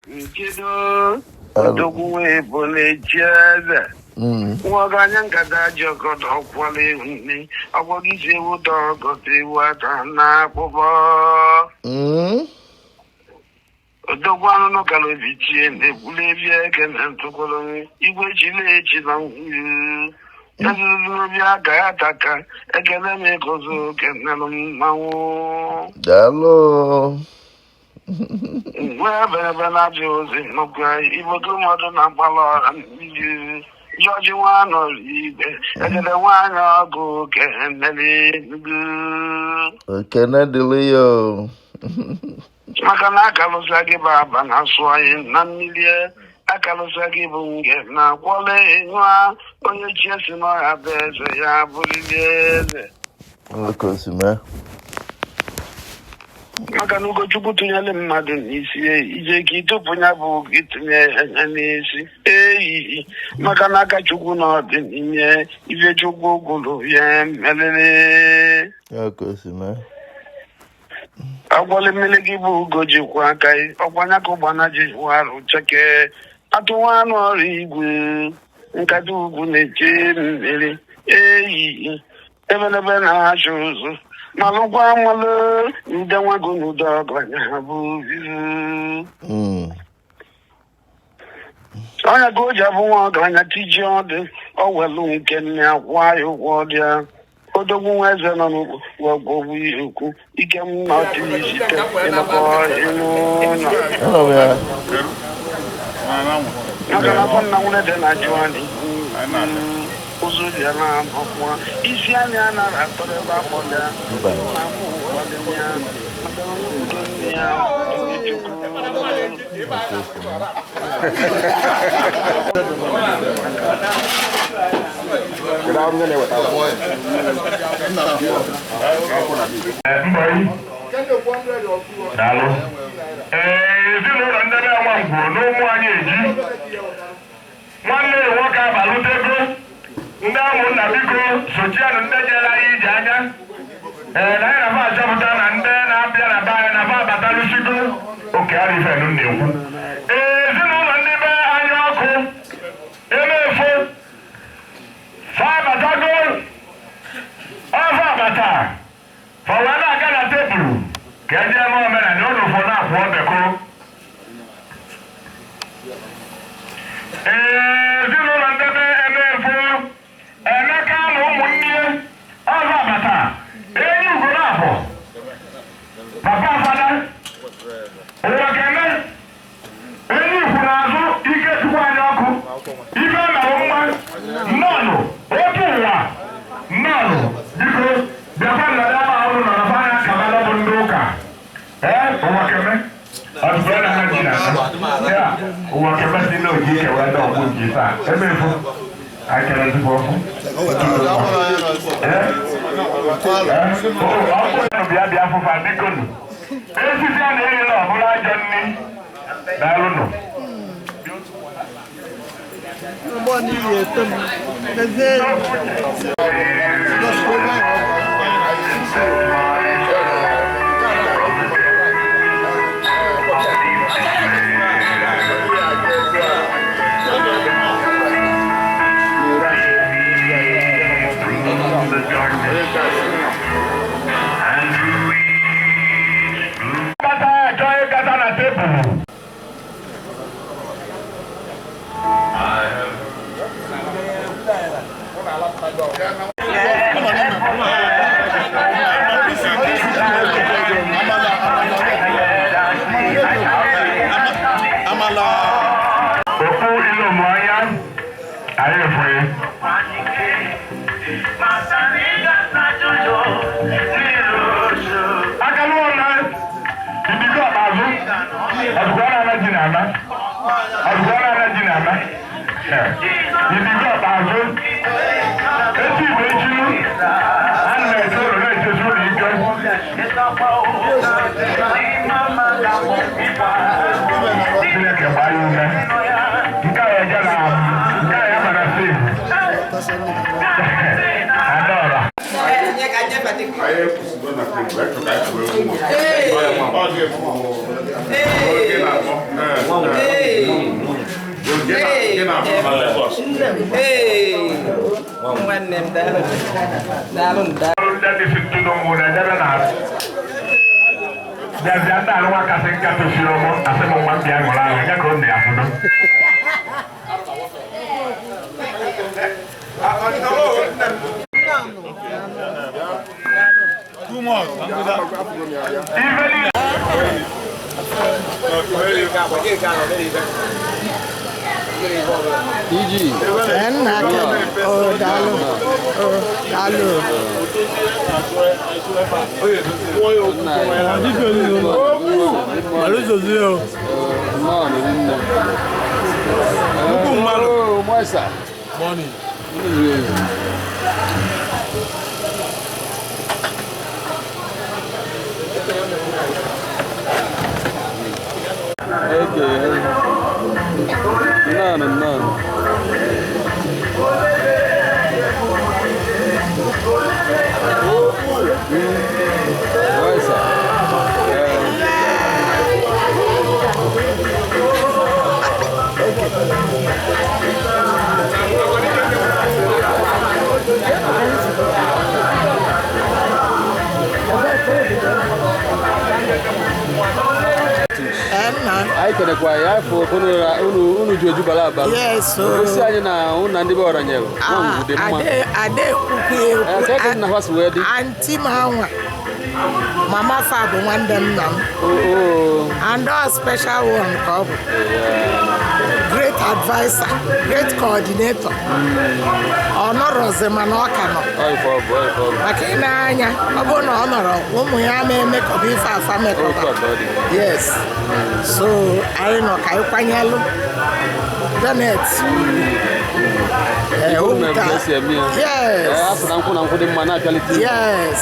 Kido Odoguwe Bolejeza. Waganyangada Jogod Okwale Huni, Awagisi Wodogote Watana Bobo. Odogwano no Galovici and the Bulevia can Tokolo, Igwe Chile Chilang. Yazulubia Gayataka, Academic Ozo Canalum. Hello. Wherever Benajos in Mokai, Ivoco Modern Apollo and you, George one or and the one or go can Kennedy Leo Makanaka was like a baba, and Asway, Namilia, Akalosaki Bunga, now Wale, on your chest in our address, I believe. Of course, man. Makanuko Chukutunya Madden is Ijeki to Punabu, it and is Makanaka Chukuna, in Ivechugo, Yam, Melene. Of course, man. I will Melegibu Goji Wakai, or Wanako Banaji, Waru Chake, Atuan or Igu, Nkadu Gunechi, Evan shoes. Malugwa Malo, Ndawa Gunu dog like Habu. So I go Jabu, Gana Tijon, or well, Kenya, why you warrior. Odogu Wazan, what go we, you can not easy in a boy, oh, yeah. Nakana than I join. Uzuliana Pokwa, Isiana, Apoda, Ndamu na biko sochiano ndejela ijanya na ina fa jabuta na nde na apia na baya na fa batalushiku oke arife nu newu zinu na ndibe anyoku emefo fa batago fa bata fa wana gana tebulu keje mo mena ni onu fo na afo beko zinu na ndibe emefo Emeka no munnie ova bata enyu gurafo papa fada owa keme enyu gurazo ike tuwanya oku ibe na umma nono otuwa nono biko bia na dama awu na fanya kamala bunduka owa keme asbana na jina ya owa keme dino jike wenda okunjisa emefo I can't do both. Hey. Yes, so Mama Father one them now. And our special one couple. Great advisor, great coordinator. Honor Zemanokano. Makinanya, Abon honor, Mumuyame make a beef family. Yes. So I know Kayupanyalo. Benneth. Yes. Yes.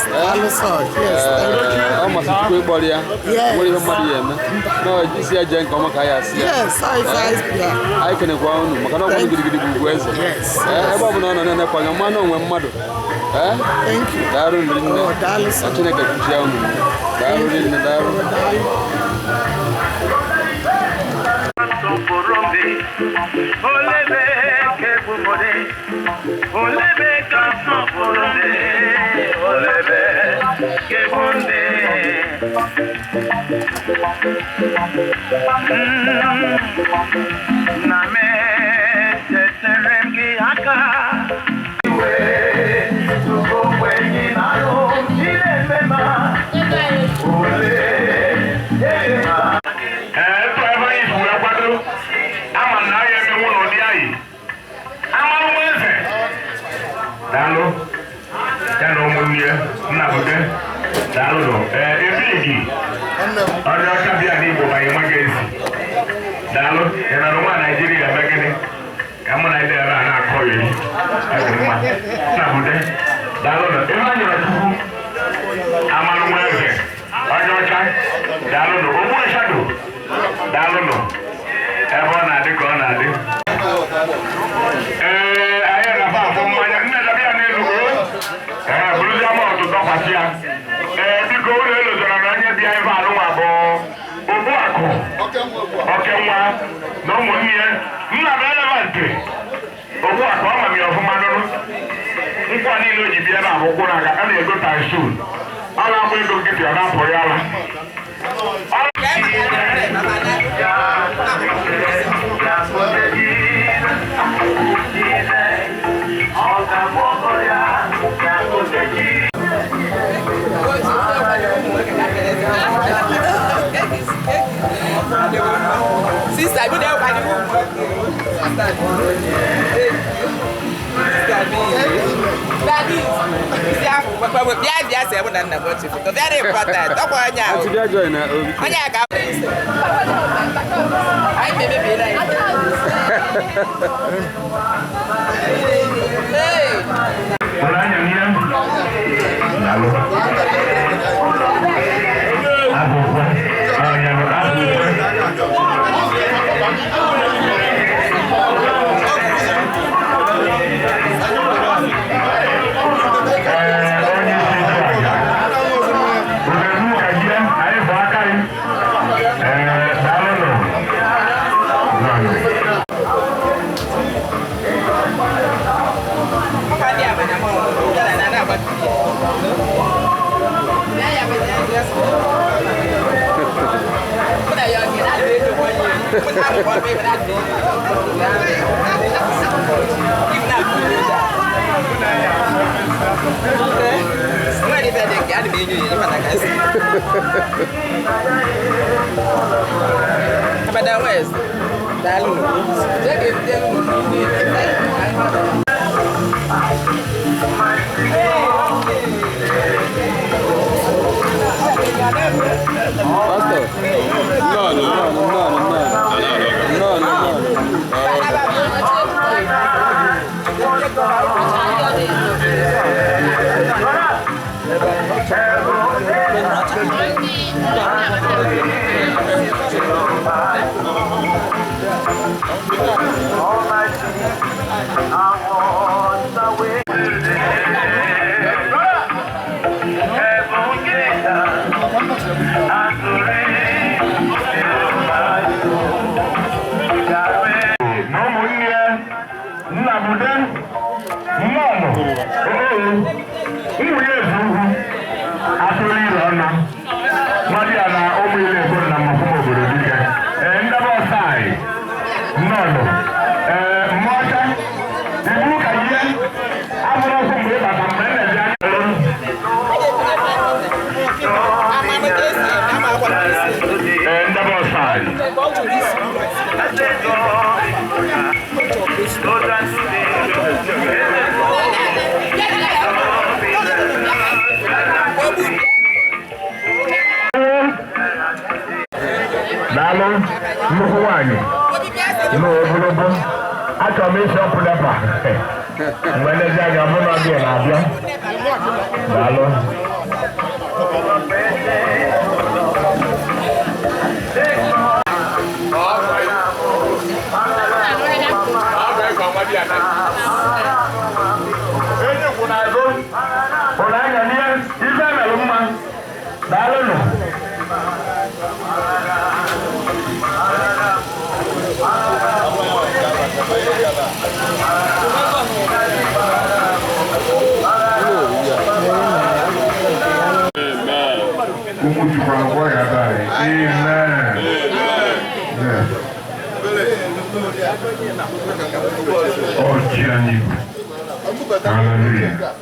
Hallelujah.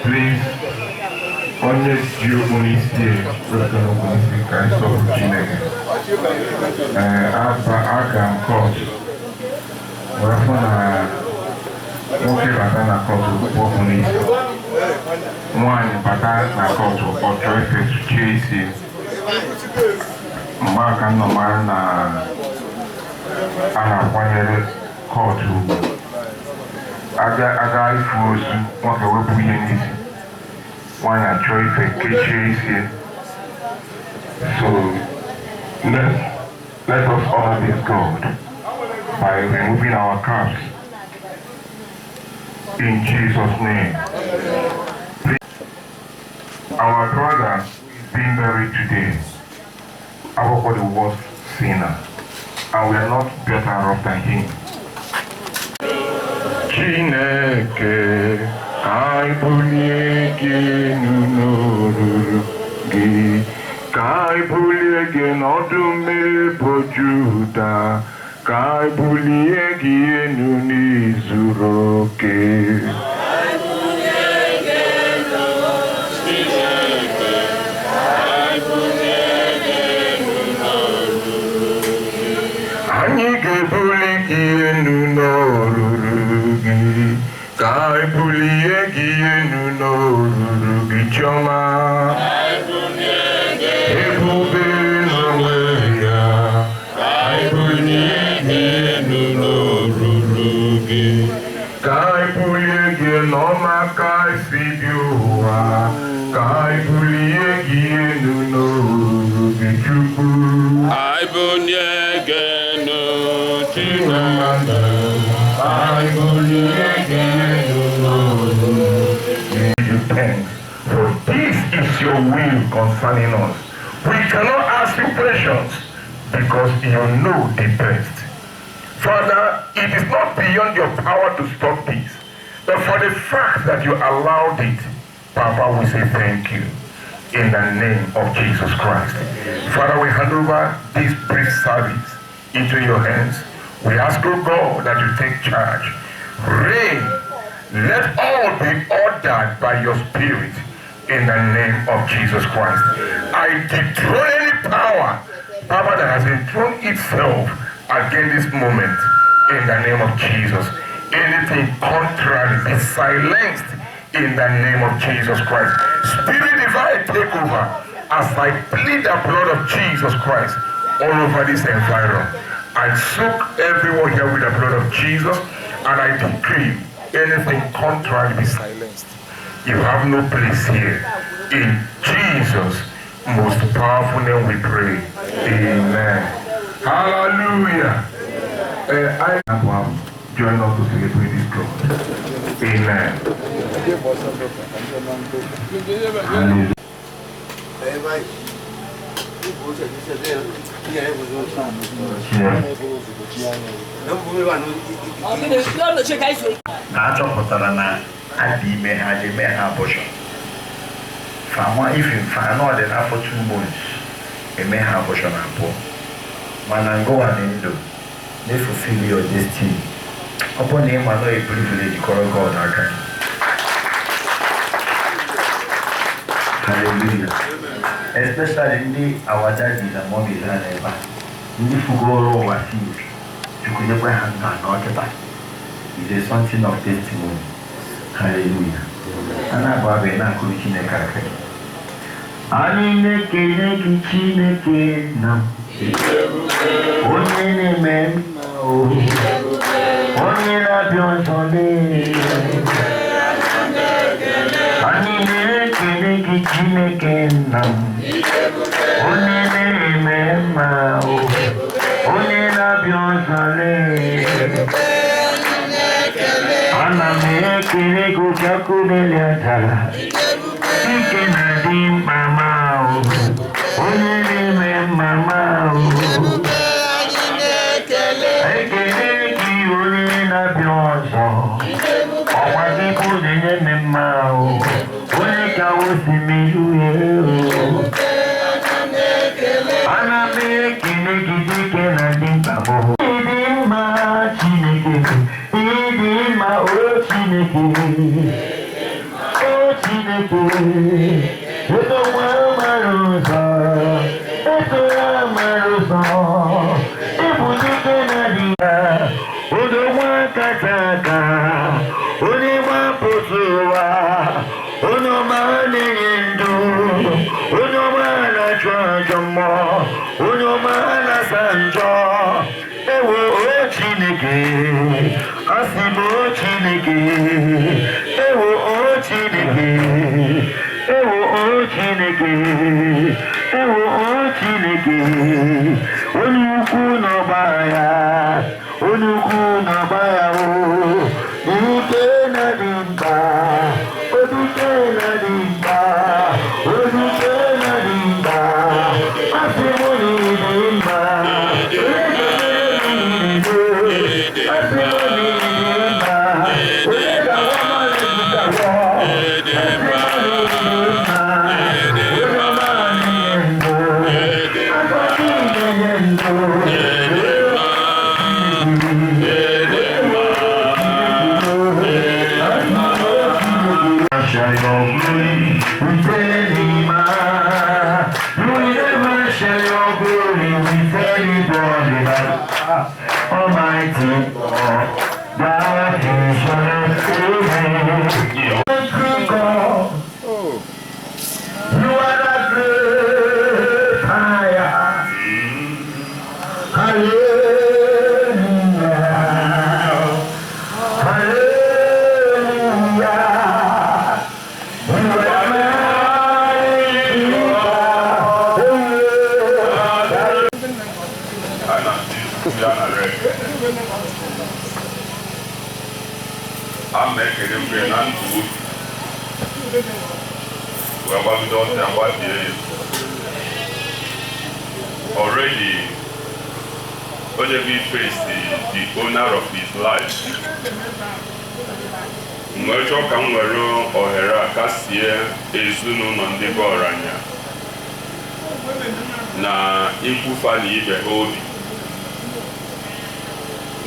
Please, only you only see Christ of Chineke. Aka court. Wherefore nwoke bata na court okpukpu n'isi. Nwaanyị bata na court ọchọ ife suchie isi. Mgbe aka nọ mara na a na-akwanyere court ugwu. Aga ifu ozu nwoke wepụ ihe n'isi. Nwaanyị achọ ife kechie isi. So let us honor this God by removing our caps. In Jesus' name. Our brother is being buried today. Our the worst sinner. And we are not better off than him. Chineke, kai bulie gị n'olulu gị, kai bulie gị n'ọdụm ebo Juda, kai bulie gị enu n'izuru oke. Anyị ga-ebuli gị enu n'olulu gị, kai bulie gị enu n'olulu gị chiọma. Ebube n'onwe ya, kai bulie gị enu n'olulu gị, kai bulie gị n'ọma kasị dị ụwa, kai bulie gị enu n'olulu gị Chukwu. Kai bulie gị enu Chineke, I believe you thanks, for this is your will concerning us. We cannot ask you questions because you know the best. Father, it is not beyond your power to stop this, but for the fact that you allowed it, Papa, we say thank you in the name of Jesus Christ. Father, we hand over this brief service into your hands. We ask, O God, that you take charge. Reign. Let all be ordered by your Spirit in the name of Jesus Christ. I dethrone any power that has enthroned itself against this moment in the name of Jesus. Anything contrary be silenced in the name of Jesus Christ. Spirit divine, take over as I plead the blood of Jesus Christ all over this environment. I soak everyone here with the blood of Jesus, and I decree anything contrary be silenced. You have no place here. In Jesus' most powerful name we pray. Amen. Hallelujah. I join us to celebrate this God. Amen. Hallelujah. Na-achọpụtara na adị ime ha ji eme ha abọshọn fa ife mfa na ọ dị n'afọ 2 months eme ha abọshọn abụọ mana ngụwa dị ndụ na-efufili your destiny. Ọ bụ na ịma nọ a privilege kọrọ God aka. Hallelujah. Especially ndị our daddies and mummies ha n'ebe a ndị fugoro ụwa si chukwunyekwe ha nna n'ọkịta. It is something of testimony. Hallelujah. Ana babe na kuru Chineke aka. Anyị na-ekele gị Chineke na onye na-eme mma onye na-abịa ọzọ anyị na-ekele gị Chineke na onye na-eme mma onye na-abịa ọzọ ana m ekele gị Obiakulele Adara ike na-adị mkpa ma onye na-eme mma ma ekele gị onye na-abịa ọzọ ọkwa gị bụ onye na-eme mma onye ka osimiri uhie ana m ekele gị dike na dị mkpa m ịdị mma Chineke ịdị mma o Chineke o Chineke ego nwa mara ụzọ ego ya mara ụzọ ịbụ dike na dị ya odo nwa kacha aka onye gbapụta ụwa onye ọma na-enye ndụ onye ọma na-achụ ajọ mmụọ onye ọma na-asa njọ ewo o Chineke asị m o Chineke ewo o Chineke ewo o Chineke ewo o Chineke onye ukwu n'ọgba ya onye ukwu n'ọgba ya o dike na dị mkpa odike na dị mkpa odike na dị mkpa asị m n'ịdị mma Almighty God, thou is God. You are the great I am. Hallelujah. Hallelujah. You are mighty I'm making him bring on food. Well, what we don't know what he is. Already, Ojebi faced the owner of his life. Mwecho kamwero ohera kasie ezunu nondego oranya. Na ikufa ni ibe obi.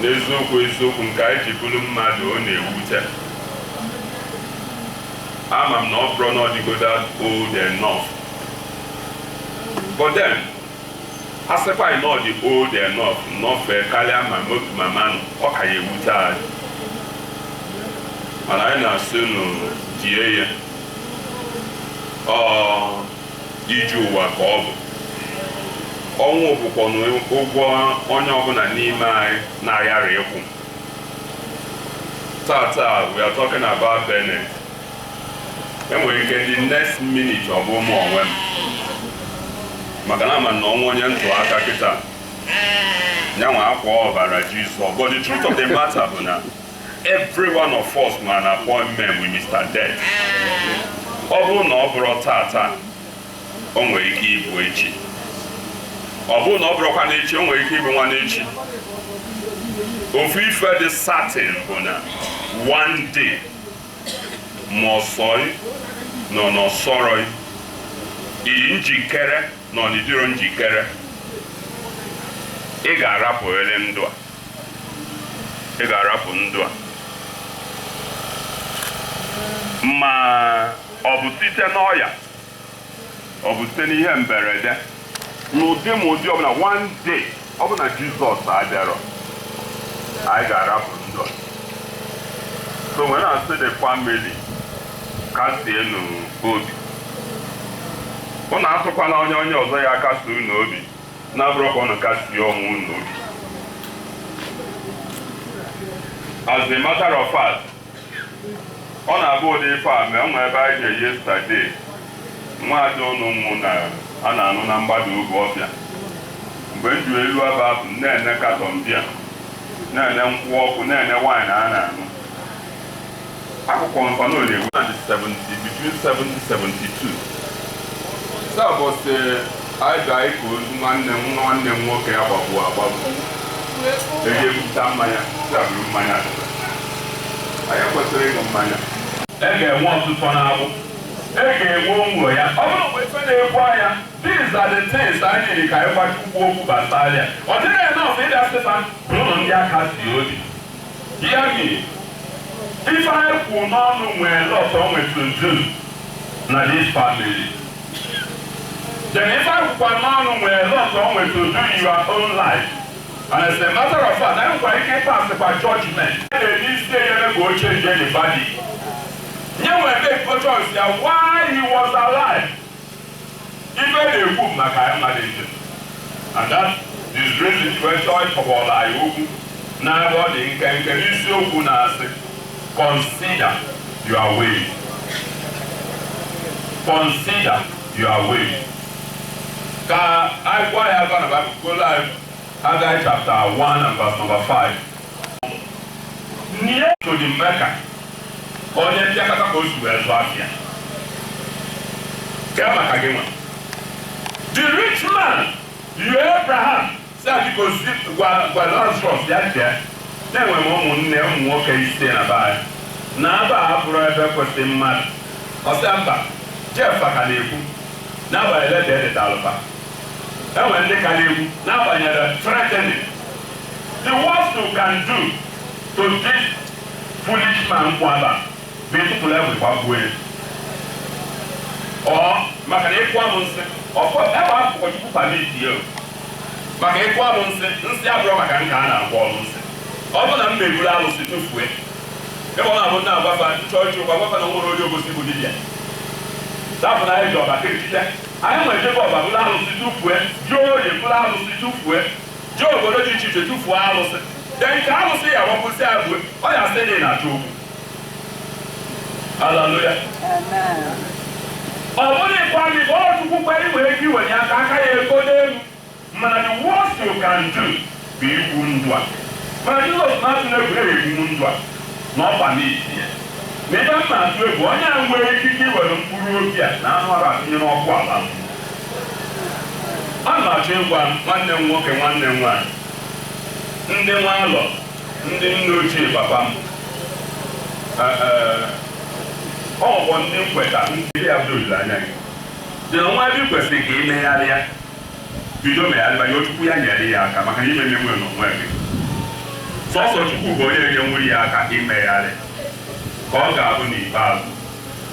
n'eziokwu nke anyị ji bụrụ mmadụ ọ na-ewute. Ama m na ọ bụrụ na ọ dịgoda old enough. But then, asịkwa anyị na ọ dị old enough nọfee karịa mama nọ, ọ ka ya ewute anyị. Mana anyị na-asị unu jie ya. Ije ụwa ka ọ bụ. Ọnwụ bụkwa ụgwọ onye ọbụla n'ime anyị na-aghara ịkwụ. Tata, we are talking about Benneth. Enwere ike the next minute ọ bụ ụmụ onwe m. Maka na ama na ọnwụ onye ntụ aka kịta nyanwa akwa ọbara Jizọs. But the truth of the matter bụ na every one of us nwere an appointment with Mr. Death. Ọ bụrụ na ọ bụrụ tata, o nwere ike ịbụ echi. Ọ bụrụ na ọ bụrụkwa n'echi, o nwere ike ịbụ nwa n'echi. Ofu ife dị certain bụ na one day ma ọsọị nọ n'ọsọrọị, ị njikere nọ n'idiro njikere, ị ga-arapụrịrị ndụ a. Ị ga-arapụ ndụ a. Ma ọ bụ site n'ọya, ọ bụ site n'ihe mberede, n'ụdị ma ụdị ọbụla, one day ọ bụ na Jizọs abịarọ, anyị ga-arapụ ndụ a. So when I say the family, kasienu obi. Ọ na-atụkwala onye ọzọ ya kasi unu obi, na-abụrụ ka ọ na-kasi ọnwụ unu obi. As a matter of fact, ọ na-abụ ụdị ife a mee nwa ebe anyị je yesterday, nwaadị ụnụ nwụ na a na-anụ na mgbada ugwu ọbịa. Mgbe m juru elu ebe ahụ, na-ene katọn bịa, na-ene nkwụ ọkụ, na-ene waịn a na-aṅụ. Akụkọ nsọ na ole na between 70-72. Sabọsị anyị ga-ịkụ ozu nwanne m nwoke ya gbagbu agbagbu. Eji ebupụta mmanya, sabụrụ mmanya. Anyị kwesịrị ịṅụ mmanya. Ga-enwe ọtụtụ na-abụ. Ga-enwe ụmụ ya. Ọ bụrụ mgbe ife na-egbu anya, these are the things anyị nyere ka anyị gbachukwu okwu gbasara ya. Ọ dịrị ya na ọsọ ịdị asịsa bụrụ ndị aka si obi. Ya mere, ife anyị kwụ n'ọnụ nwere lọtọ nwetụrụ na this family. Then if I kwụkwa n'ọnụ nwere lọtọ nwetụrụ do your own life. And as a matter of fact, I nwere ike pasịkwa judgment. Isi enyere ka o change the body. Nye nwere make a choice ya why he was alive. Ife na-ekwu maka ya mmadụ njem. And that is raising question for anyị okwu n'ebe ọ dị nke n'isiokwu na-asị consider your ways. Consider your ways. Ka anyị gwa ya aka na Bible live Haggai chapter 1 and verse number 5. Near to the Mecca, onye mpịakọta ka o si wee zụọ afịa. Ka maka gị nwa. The rich man, you Abraham, si adịka ozi gwa Lazarus ya chee, na-enwe m ụmụnne ụmụ nwoke ise na be anyị. Na aba a bụrụ ebe kwesịrị mmadụ. Ọsịa mba, Jeff ka na-ekwu, n'abalị leta edeta alụba. Enwe ndị ka na-ekwu, n'abanyere threatening. The worst you can do to this foolish man kwaba bụ ịtụpụrụ egbe gbagbuo ya. Ọ maka na ịkwa m nsị, ebe akwụkwọ Chukwu pamiti ya. Maka ịkwa m nsị abụrụ maka nka a na-akwa ọrụ nsị. Ọ bụ na m meburu alụsị tụfuo. Ebe ọ na-abụ na-agwafa chọọchị ụkwa gwafa na nwere onye ogosi bụ dibịa. Dapụ na anyị ji ọba kirikite. Anyị nwere ebe ọba bụrụ alụsị tụfuo, ji oye bụrụ alụsị tụfuo, ji obodo dị iche iche tụfuo alụsị. Dị nke alụsị ya wapụsị agụ, ọ ya sị dị na-achọ okwu. Hallelujah. Ọ bụrụ ịkwa ndị bụ ọ Chukwu kwere nwere ike iwenye aka ya ego n'elu. Mana the worst you can do bụ igbu ndụ a. Mana Jizọs na-atụ na-egwu egwu ndụ a n'ọkwa n'isi ya. Ma ebe m na-atụ egwu onye a nwere ikike iwere mkpụrụ obi a na anụ ọrụ atụnye n'ọkụ ala. A na-achọ ịgwa nwanne m nwoke nwanne m nwaanyị, ndị nwa alọ, ndị nne ochie papa m, ọgwọ ndị nkweta ndị ya doziri anya gị. Dị na nwa ebe kwesịrị ka imegharịa, bido megharịba ya Chukwu ya nyere ya aka maka ime menwe n'onwe gị. sọsọ Chukwu bụ onye ga-enwere ya aka imegharị ka ọ ga-abụ n'ikpeazụ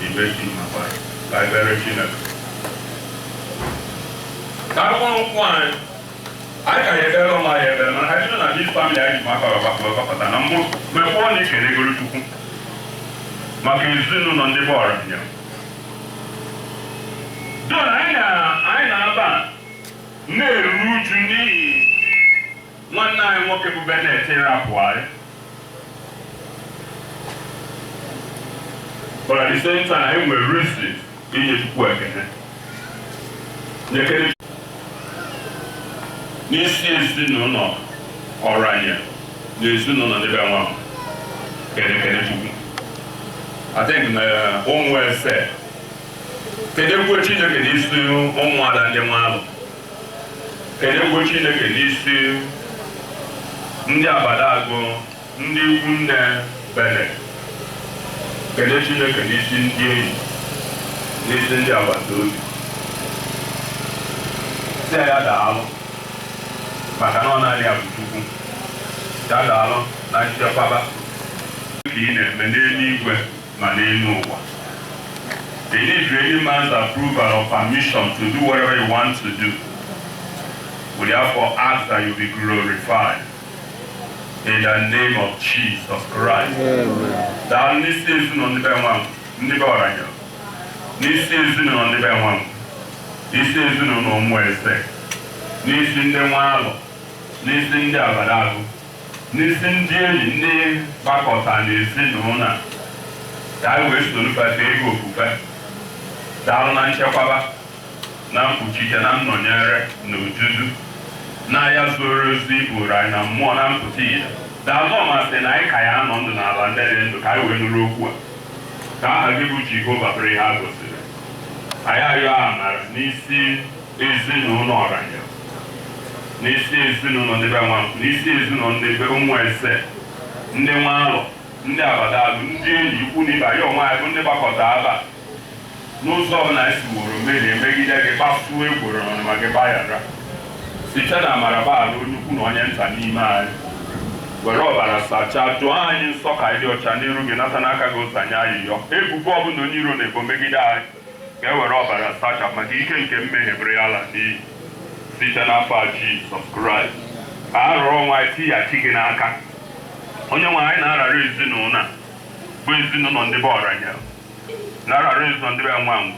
imechi maka ka ebere Chineke. Ka akwụkwọ nkwụ anyị ka ya ebere ọma ya ebere mana ha jụrụ na dis famili anyị ji maka ọgbakọta na mbụ mekpọọ na ikenegoro Chukwu maka ezinụlọ ndị bụ Oranyelu. Don anyị na-aba na-eru uju n'ihi nwanne anyị nwoke bụ Benneth rapụarị. But at the same time, anyị nwere Rites inye Chukwu ekele. Nyekere n'isi ezinụlọ Oranyelu na ezinụlọ ndị be Nwangwu kele Chukwu. I think na ụmụ ese kedekwe Chineke n'isi ụmụada ndị Nwangwu, kedekwe Chineke n'isi ndị Abadagụ, ndị ikwu nne Benneth, kede Chineke n'isi ndị enyi, n'isi ndị agbata obi. Si ya daalụ maka na ọ naanị ya bụ Chukwu. Ya daalụ na nchekwaba ka ị na-eme n'eluigwe ma n'elu ụwa. They need any man's approval or permission to do whatever you want to do. We therefore ask that you be glorified in the name of Jesus Christ. That n'isi ezinụlọ ndị be Nwangwu, ndị be Oranyelu, n'isi ezinụlọ ndị be Nwangwu, n'isi ezinụlọ ụmụ ese, n'isi ndị Nwalụ, n'isi ndị Abadagụ, n'isi ndị enyi ndị gbakọta n'ezinụlọ a, ka anyị wee sorofata ego ofufe. Daalụ na nchekwaba, na mkpuchite, na nnọnyere, na ojuju, na ya zoro ozi bụrụ anyị na mmụọ na mpụta ihe. Daalụ ọmasị na anyị ka ya anọ ndụ n'ala ndị dị ndụ ka anyị wee nụrụ okwu a. Ka aha gị bụ Jehova bụrụ ihe a gosiri. Anyị arịọ amara n'isi ezinụlọ Oranyelu, n'isi ezinụlọ ndị be Nwangwu, n'isi ezinụlọ ndị be ụmụ ese, ndị Nwalụ, ndị Abadagụ, ndị enyi ikwu na ibe anyị onwe anyị bụ ndị gbakọta aba n'ụzọ ọbụla esi woro mmehie megide gị kpasuo egworo ma gị gbaghara site na amara baala onye ukwu na onye nta n'ime anyị. Were ọbara sachaa dụọ anyị nsọ ka anyị dị ọcha n'iru gị, nata n'aka gị ụzanye ayịyọ ebubo ọbụla onye iro na-ebo megide anyị ka e were ọbara sachaa maka ike nke mmehie bụrụ ya ala n'iyi site n'afọ a Jizọs Kraịst. Ka a rụrụ ọnwa anyị tighachi gị n'aka. Onye nwe anyị na-arara ezinụlọ a bụ ezinụlọ ndị be Oranyelu, na-arara ezinụlọ ndị be Nwangwu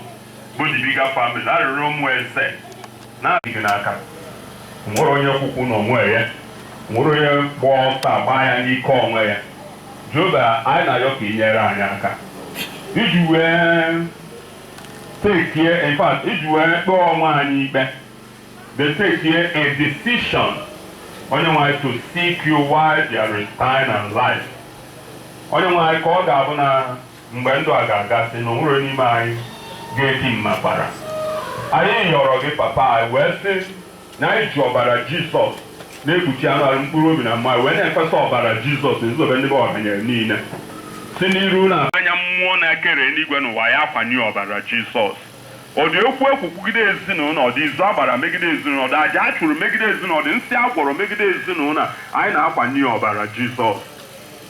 bụ Dibiga famili, na-arara ụmụ eze na-adịghị n'aka. Nwere onye kwukwu na onwe ya, nwere onye gba ọsọ agba ya n'ike onwe ya. Jehova, anyị na-arịọ ka ị nyere anyị aka iji wee tekie, in fact, iji wee kpee onwe anyị ikpe, they take a decision. Onye nwe anyị to seek you while there is time and life. Onye nwe anyị ka ọ ga-abụ na mgbe ndụ a ga-agasị na onwere n'ime anyị ga-eti mmakwara. Anyị yọrọ gị papa anyị wee sị na anyị ji ọbara Jizọs na-ekpuchi anụ arụ, mkpụrụ obi na mmadụ wee na-efesa ọbara Jizọs n'ezobe ndị be Oranyelu niile si n'iru na anya mmụọ na-ekere eluigwe n'ụwa ya akwanye ọbara Jizọs. Ọ dị okwu ekwukwugide ezinụlọ, ọ dị izu agbara megide ezinụlọ, ọ dị aja a chụrụ megide ezinụlọ, ọ dị nsị agwọrọ megide ezinụlọ, anyị na-akwanye ọbara Jizọs.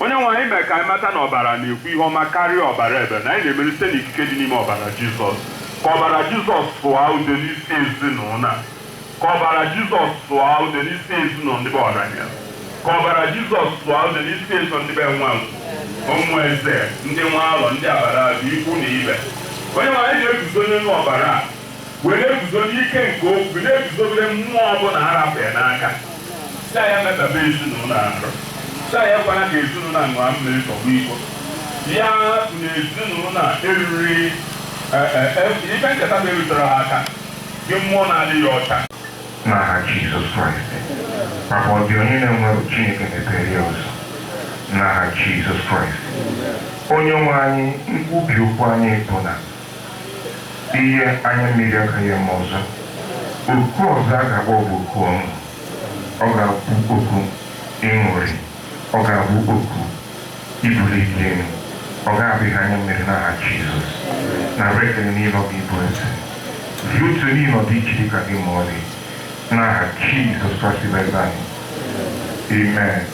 Onye nwe anyị mee ka anyị mata na ọbara na-ekwu ihe ọma karịa ọbara ebe, na anyị na-emeri site n'ikike dị n'ime ọbara Jizọs. Ka ọbara Jizọs sụọ ude n'isi ezinụlọ, ka ọbara Jizọs sụọ ude n'isi ezinụlọ ndị be Oranyelu, ka ọbara Jizọs sụọ ude n'isi ezinụlọ ndị be Nwangwu, ụmụ eze, ndị Nwalụ, ndị Abadagụ, ikwu na ibe. Onye nwe anyị na-eguzo n'elu ọbara a wee na-eguzo n'ike nke okwu, na-eguzobere mmụọ ọbụla arapụghị n'aka. Si anyị emebebe ezinụlọ arụ, si anyị ekwana ka ezinụlọ a ṅụọ mmiri tọgbọ iko ya na ezinụlọ a eriri ife nketa bụ erutere ha aka gị mmụọ na-adịghị ọcha n'aha Jizọs Kraịst. Maka ọ dị onye na-enwe Chineke mepere ya ụzọ n'aha Jizọs Kraịst. Onye nwe anyị, nkwubi okwu anyị bụ na ihe anya mmiri agaghị eme ọzọ. Oku ọzọ a ga-agba bụ oku ọṅụ, ọ ga-abụ oku ịṅụrị, ọ ga-abụ oku ibulite elu, ọ ga-abụghị anya mmiri n'aha Jizọs. Na rekere niile ọ ga-ebu eze dị otu niile ọ dị iche dịka gị ma ọ dị n'aha Jizọs Kraịst bụ ebe anyị. Amen.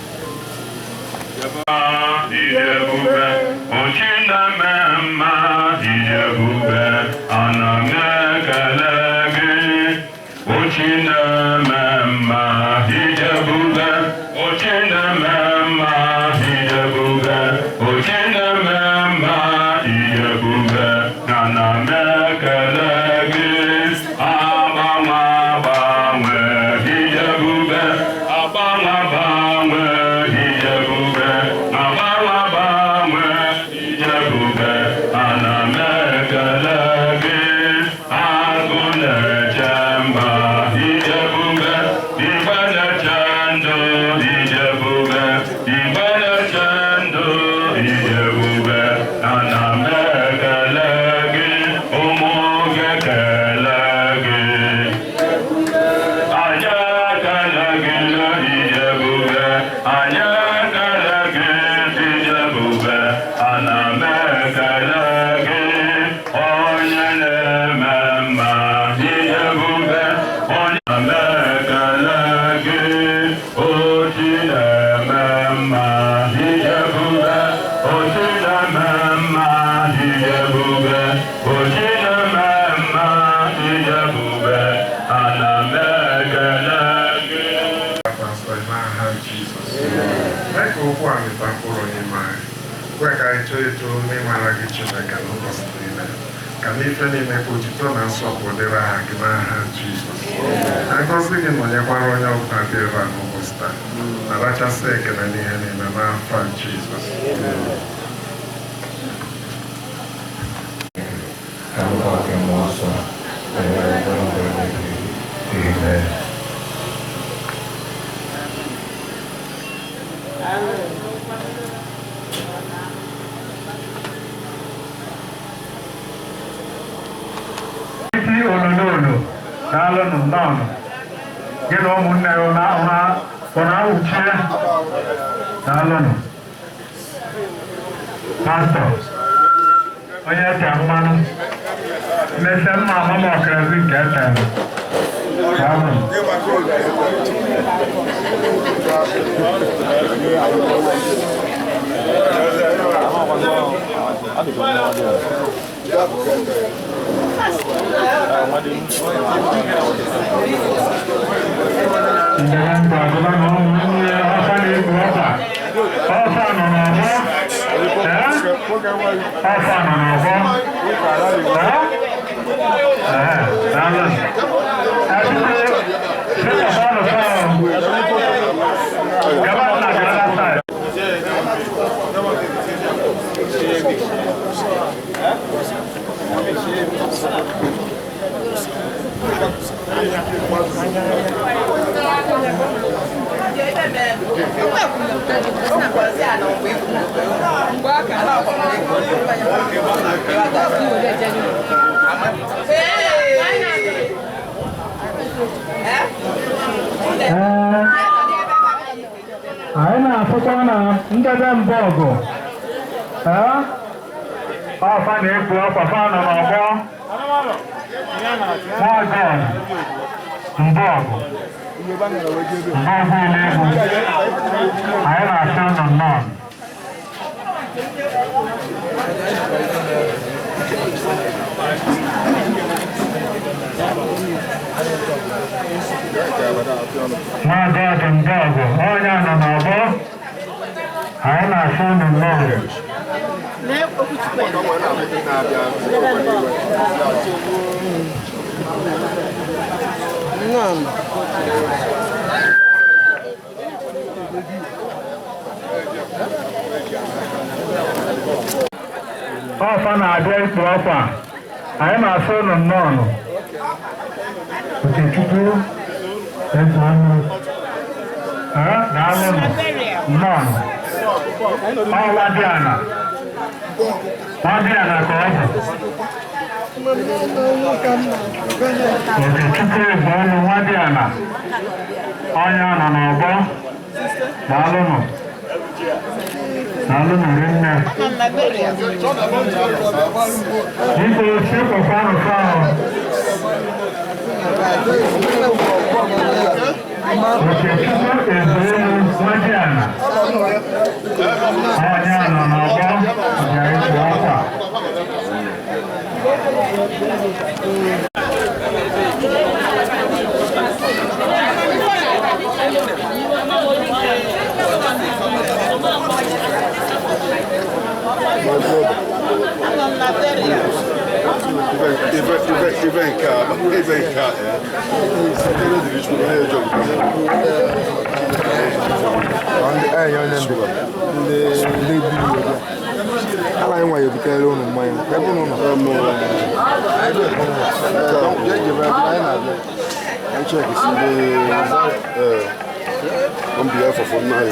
On behalf of all my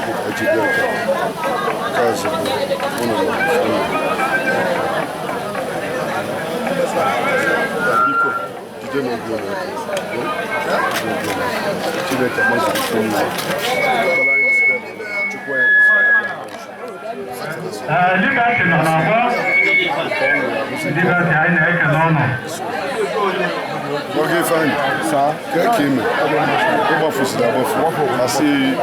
okay, fine. Sir, thank you. Come on, for I see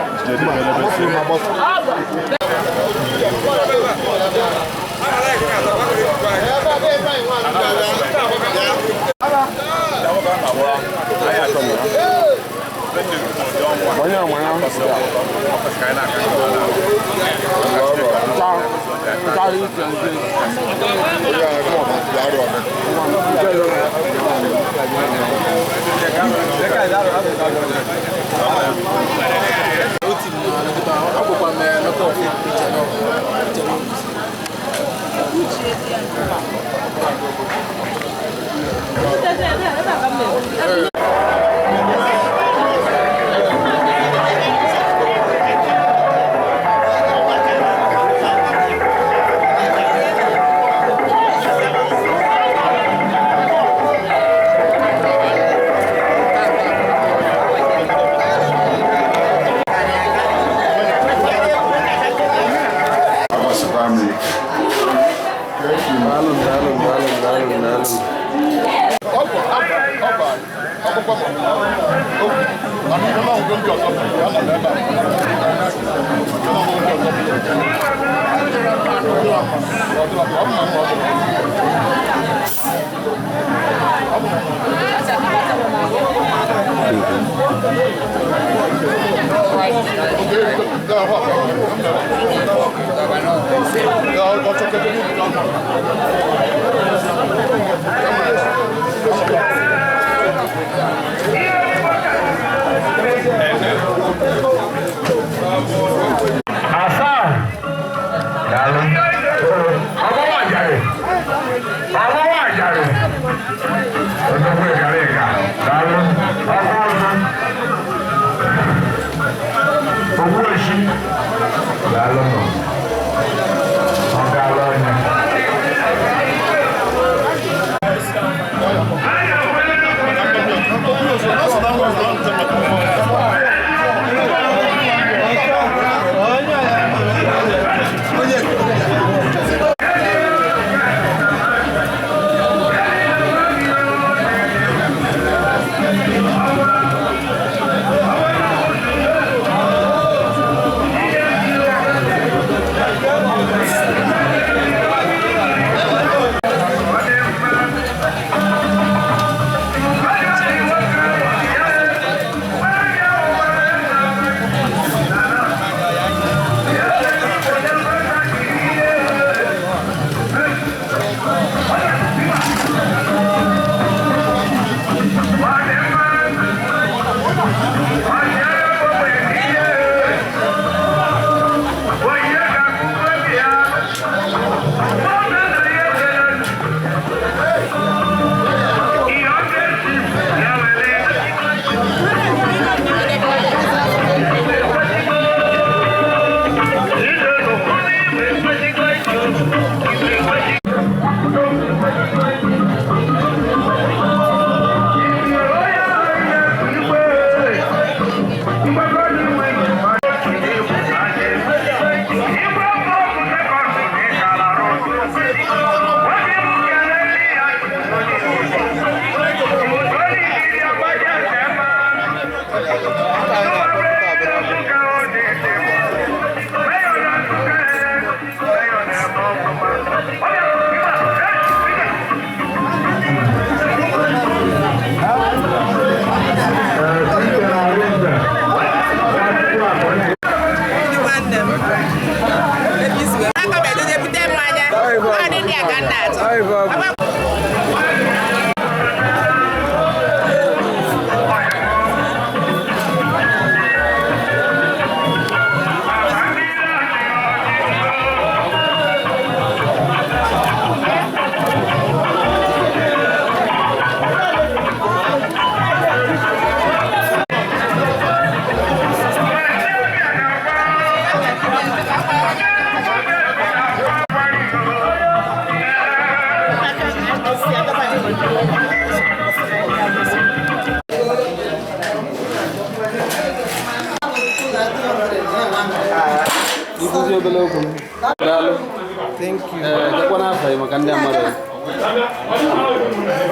Thank you.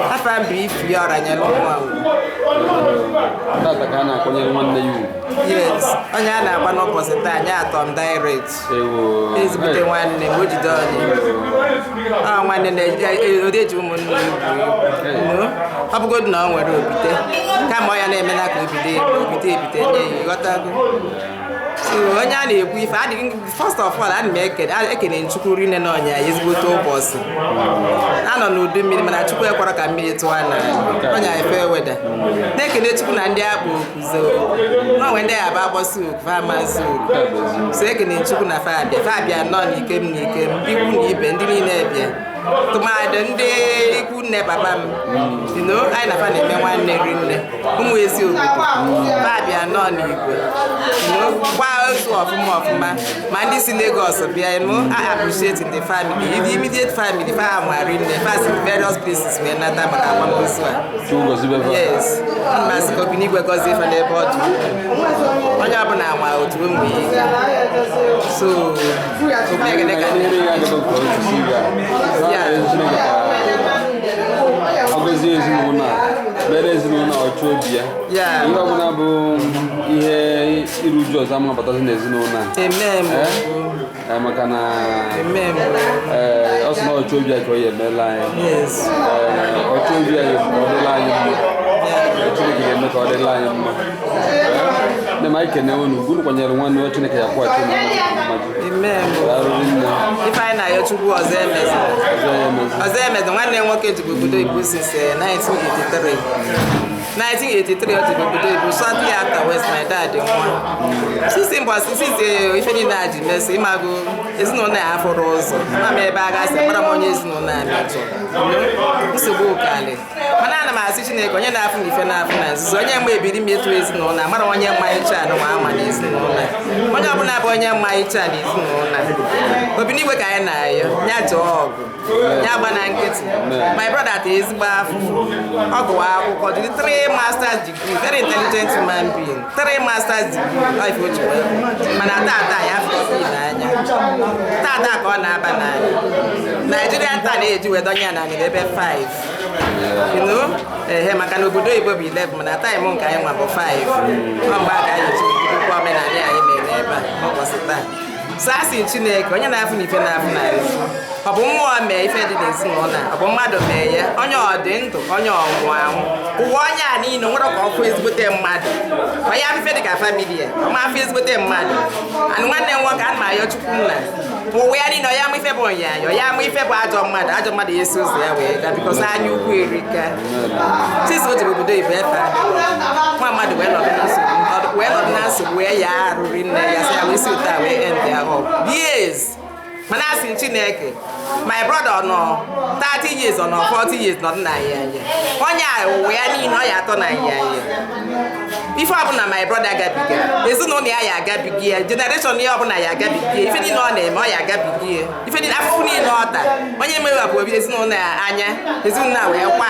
After brief, you are Oranyelu Nwangwu. Yes, Onyana one opposite Tom direct. Is with the one name, which is done. One in the woman. I'm good now. Where will be come on, name and I could be got that. If I didn't, first of all, I'd make it. I can in Chukurin and Onya is good to boss. I don't know, do me, but I took a quarter of a minute to one. Onya, fair weather. They can let you and their book. No, when they are Baba Souk, Farmer Souk. Second in Chukuna Fabia, non, he came, people even didn't have to my day, could never bam. You know, I never name one name. Who is you? Fabia, non, you know, while so often more of my this in Lagos, I appreciate in the family, in the immediate family, if I am wearing the past in various places where not one this one. Yes, Mass Copini because if I bought one up now out to me. So, yeah, you are going to I'm not also not told you yes, or told you the mic and no good when you're one watching a quite. If I know to go as the one they wanted to go to the business 1983. 1983 shortly after West my dad if any night mess imago is no na for rose ma me baga se para monye is no na meto so go kale mana na ma si chineke onye na afu ife na afu na so onye mma ebiri meto is no na mara onye mma icha no ma ama na is no na onye obuna bụ onye mma icha na is no na obini we ka ya na ayo nya job nya gba na nkiti my brother is bafu ogwa akwụkwọ 3 master's degree, very intelligent human being. 3 master's degree, life which mana tata ya fi n'anya. Tata ka ọ na-aba n'anya. Nigerian tan age we don ya na ebe 5. You know? Maka na obodo Igbo bụ 11 mana time nke anyị nwa bụ 5. Ọ mgbe aga anyị ji kwa omenala anyị mere ebe a, ụbọchị taa. Sasi Chineke, onye na-afụ n'ife na-afụ n'ezi. Ọ bụ mmụọ mee ife dị n'ezinụlọ a, ọ bụ mmadụ mee ya, onye ọ dị ndụ, onye ọ nwụọ anwụ. Ụwa onye a niile nwere ka ọ fụ ezigbote mmadụ. Onye afọ ife dị ka famili ya, ọ ma afọ ezigbote mmadụ. Anụ nwanne m nwoke a na ayọ Chukwu nna. Ụwa ya niile ya amụ ife bụ ọnyanya, ya amụ ife bụ ajọ mmadụ ya esi ụzọ ya wee gaa bikọs anya ukwu erika. Sisi o ji obodo Igbo efe nwa mmadụ wee nọdụ na nsogbu wee ya arụrị nne ya sị ya wee si ụtọ a wee end ya up. Years. Mana asị Chineke, my brother nọ 30 years or 40 years nọ na ya ya. Onye a ụwa ya niile ọ ya atọ na ya ya. Ife ọbụla my brother agabiga, ezinụlọ ya agabiga ya, generation ya ọbụla ya agabiga ya, ife niile ọ na-eme ọ ya agabiga ya, ife niile afụfụ niile ọ taa, onye mewapụ obi ezinụlọ ya anya, ezinụlọ a wee kwa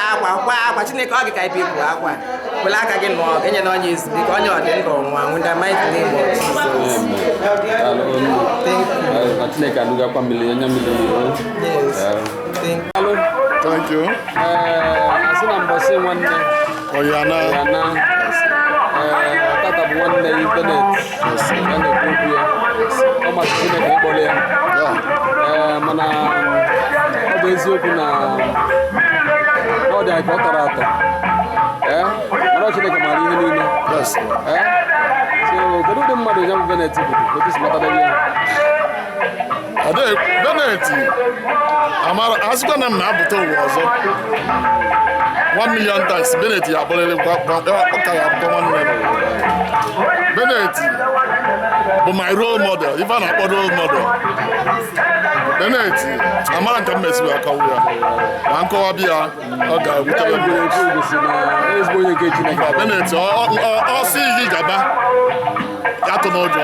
akwa, Chineke ọ gị ka ibe bụ akwa, were aka gị nụọ enye na onye ezumike, onye ọ dị ndụ nwa, in the mighty name of Jesus. Thank you. Thank you. Tata bụ nwanne ya Benneth mana ọ bụ eziokwu na ọ dị anyị ka ọ tọrọ atọ mana Chineke mara ihe niile so kedu ụdị mmadụ ya bụ Benneth bụ otu si matara ya Benneth amara asịkwa na m na-apụta ụwa ọzọ 1 million times Benneth ya abụrịrị ọka ya abụkọ nwanne m Benneth bụ my role model ife a na-akpọ role model Benneth amara nke m mesiri akọwa ya ma nkọwa bịa ọ ga-ewutere Benneth ọ sị gị gaba atụ n'ụjọ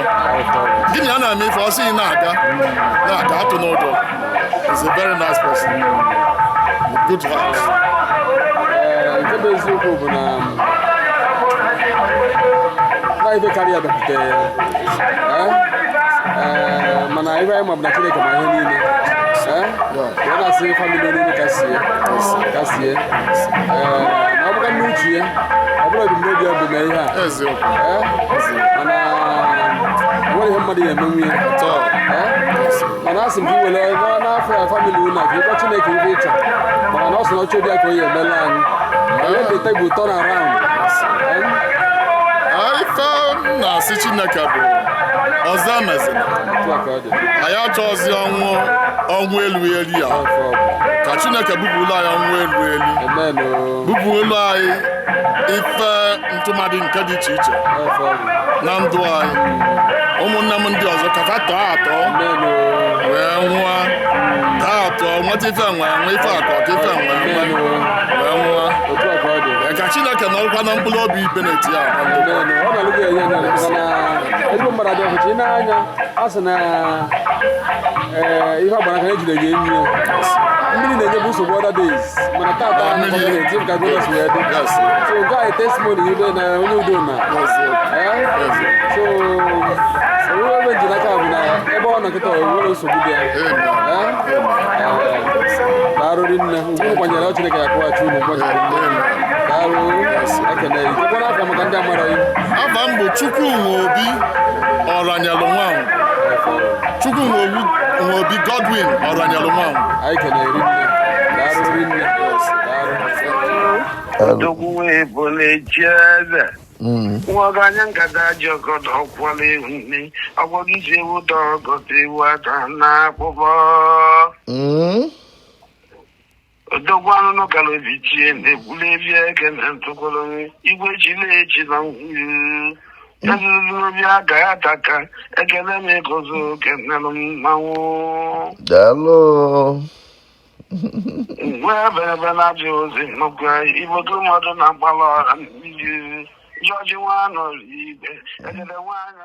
gịnị a na-eme ife ọ sị gị na-aga atụ n'ụjọ. He's a very nice person with good heart. Nke bụ eziokwu bụ na ife karịa bịakwute mana ife anyị mabụ na Chineke ma ihe niile ya na-asị famili niile kasie na ọ bụga n'uche ya ọ bụrụ ebumnobi ọ bụ na ihe a mana nwere ihe mmadụ ya emenwu ya mana asị m ka iwere n'afọ ya famili ụlọ ka ịkpọ Chineke ife ịchọ mana na ọ sị na ọchọ obi aka onye emela anyị onye dị tebụl turn around ife na-asị Chineke bụ ọzọ emezina anyị achọghịzi ọnwụ elu ya ka Chineke bupụrụ anyị ọnwụ elu bupụrụ anyị ife ntụmadị nke dị iche iche na ndụ anyị ụmụnne m ndị ọzọ ka ha tọọ atọ wee nwụọ taa atọ nweta ife enwe ife akọ ka ife enwe wee nwụọ ka Chineke nọrụkwa na mkpụrụ obi Benneth ya ezigbo mmadụ adị ọkụchi n'anya a sị na ihe agbara ka ejide gị enyi ya mmiri na-enye bụ nsogbu other days mana tata ka Benneth wee dị so nke a testimony ibe na onye udo na so ebe nji n'aka bụ na ebe ọ nọ nkịta nwere nsogbu dị ya darụrị nne ugwu kwanyere ọ Chineke ya kụghachi unu darụ ekene ikekwana aka maka ndị amara iwu afa m bụ Chukwunwobi Oranyelu Nwangwu Chukwunwobi Godwin Oranyelu Nwangwu anyị kenere nne darụrị nne odogwu wee bụ na-ejieze nwaọganya nkata jọkọta ọkwala ihu nne ọgbọgisi ewu dọgọta ewu aka na akpụkpọ odogwu anụnụ gara obichie na-ekwula ebi eke na ntụkọrọ igwe chilechi na ngwuru ezururiobi aga ya taka ekele m egozo kenelụ mmanwụ daalụ mgbe eberebe na-abịa ozi nnukwu ibodo mmadụ na-agbalị ọha mmiri Jọji nwa nọrọ igwe egede nwaanyị